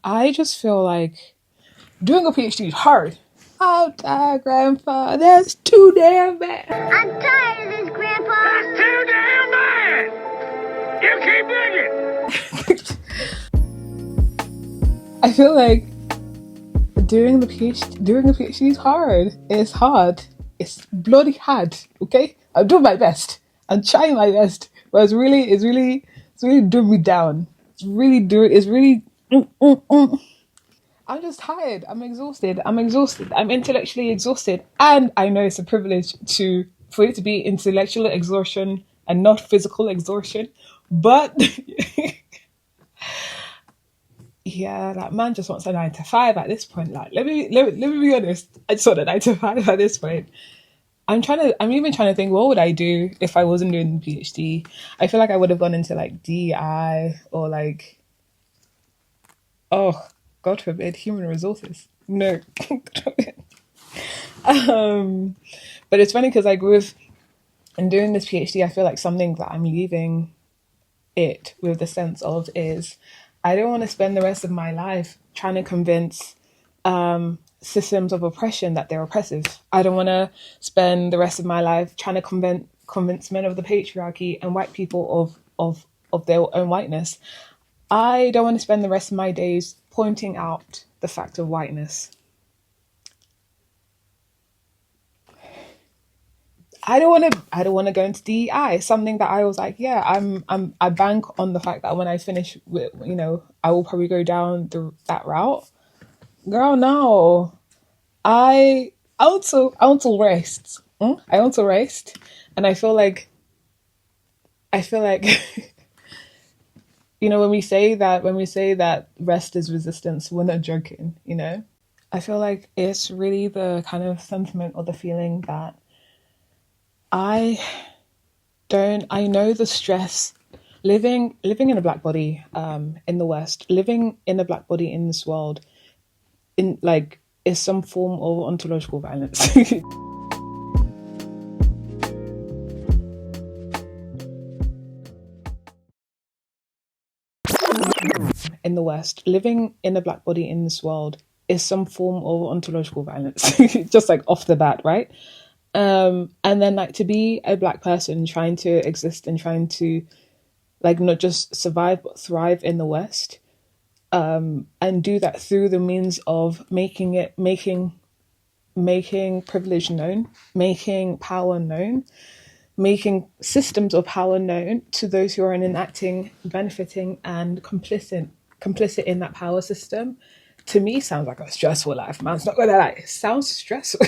I just feel like doing a PhD is hard. Oh, Grandpa, that's too damn bad. I'm tired of this, Grandpa. That's too damn bad. You keep digging. I feel like doing a PhD is hard. It's hard. It's bloody hard. Okay, I'm doing my best. I'm trying my best, but it's really doing me down. It's really. I'm just tired. I'm exhausted. I'm intellectually exhausted, and I know it's a privilege for it to be intellectual exhaustion and not physical exhaustion. But yeah, like man just wants a 9 to 5 at this point. Like let me be honest. I just want a 9 to 5 at this point. I'm even trying to think, what would I do if I wasn't doing the PhD? I feel like I would have gone into like DI or like, oh, God forbid, human resources. No. But it's funny because like in doing this PhD, I feel like something that I'm leaving it with the sense of is I don't want to spend the rest of my life trying to convince systems of oppression that they're oppressive. I don't want to spend the rest of my life trying to convince men of the patriarchy and white people of their own whiteness. I don't want to spend the rest of my days pointing out the fact of whiteness. I don't want to go into DEI. Something that I was like, yeah, I bank on the fact that when I finish with, I will probably go down that route. Girl, no. I want to rest. I want to rest, and I feel like when we say that rest is resistance, we're not joking. I feel like it's really the kind of sentiment or the feeling that I know the stress living in a black body in the West, living in a black body in this world, in like is some form of ontological violence. In the West, living in a black body in this world is some form of ontological violence, just like off the bat, right? And then like to be a black person trying to exist and trying to like not just survive but thrive in the West, and do that through the means of making privilege known, making power known, making systems of power known to those who are enacting, benefiting, and complicit in that power system. To me, sounds like a stressful life, man. It's not gonna lie. It sounds stressful.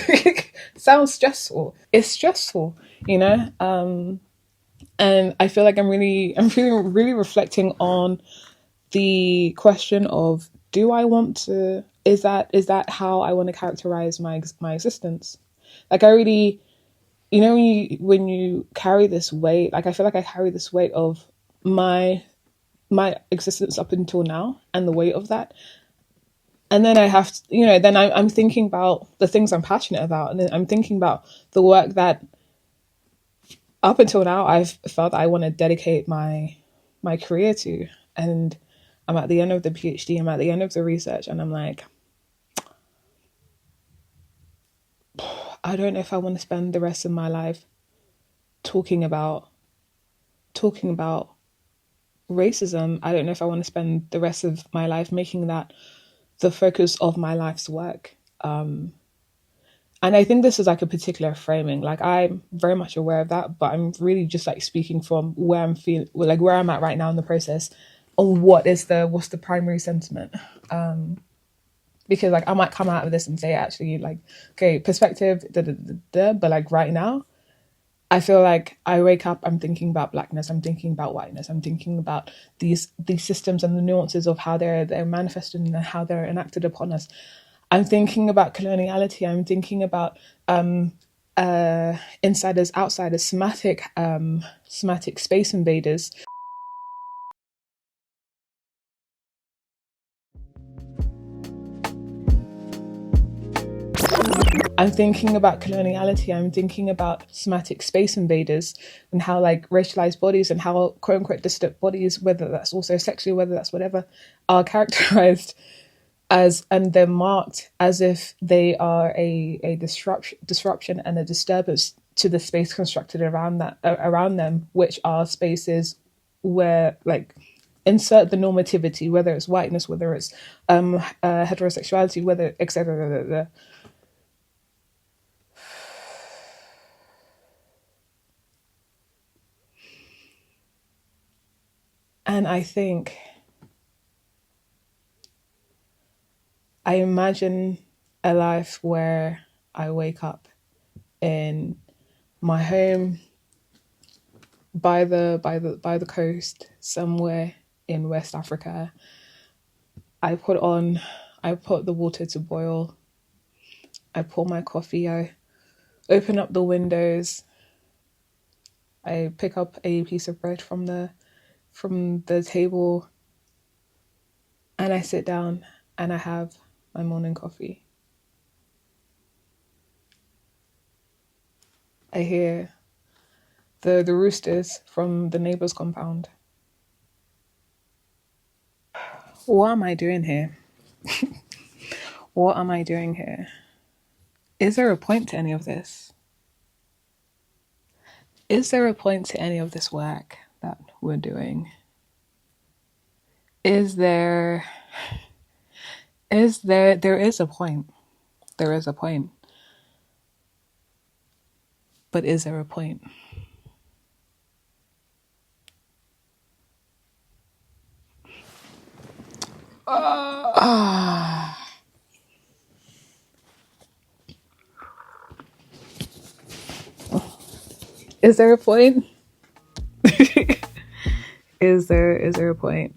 Sounds stressful. It's stressful, and I feel like I'm really reflecting on the question of, do I want to? Is that how I want to characterize my existence? Like I really, when you carry this weight, like I feel like I carry this weight of my existence up until now and the weight of that. And then I have to, then I'm thinking about the things I'm passionate about. And then I'm thinking about the work that up until now I've felt that I want to dedicate my career to. And I'm at the end of the PhD, I'm at the end of the research, and I'm like, I don't know if I want to spend the rest of my life talking about racism. I don't know if I want to spend the rest of my life making that the focus of my life's work. And I think this is like a particular framing. Like I'm very much aware of that, but I'm really just like speaking from where where I'm at right now in the process on what's the primary sentiment. Because like I might come out of this and say actually like, okay, perspective, but like right now, I feel like I wake up, I'm thinking about blackness, I'm thinking about whiteness, I'm thinking about these systems and the nuances of how they're manifested and how they're enacted upon us. I'm thinking about coloniality, I'm thinking about insiders, outsiders, somatic space invaders. I'm thinking about coloniality. I'm thinking about somatic space invaders and how like racialized bodies and how quote unquote dissident bodies, whether that's also sexually, whether that's whatever, are characterized as and they're marked as if they are a disruption and a disturbance to the space constructed around them, which are spaces where like insert the normativity, whether it's whiteness, whether it's heterosexuality, whether etc. And I think I imagine a life where I wake up in my home by the coast somewhere in West Africa. I put the water to boil. I pour my coffee. I open up the windows. I pick up a piece of bread from the table, and I sit down and I have my morning coffee. I hear the roosters from the neighbor's compound. What am I doing here? What am I doing here? Is there a point to any of this? Is there a point to any of this work that we're doing? Is there there is a point. There is a point. But is there a point? Is there a point? Is there a point?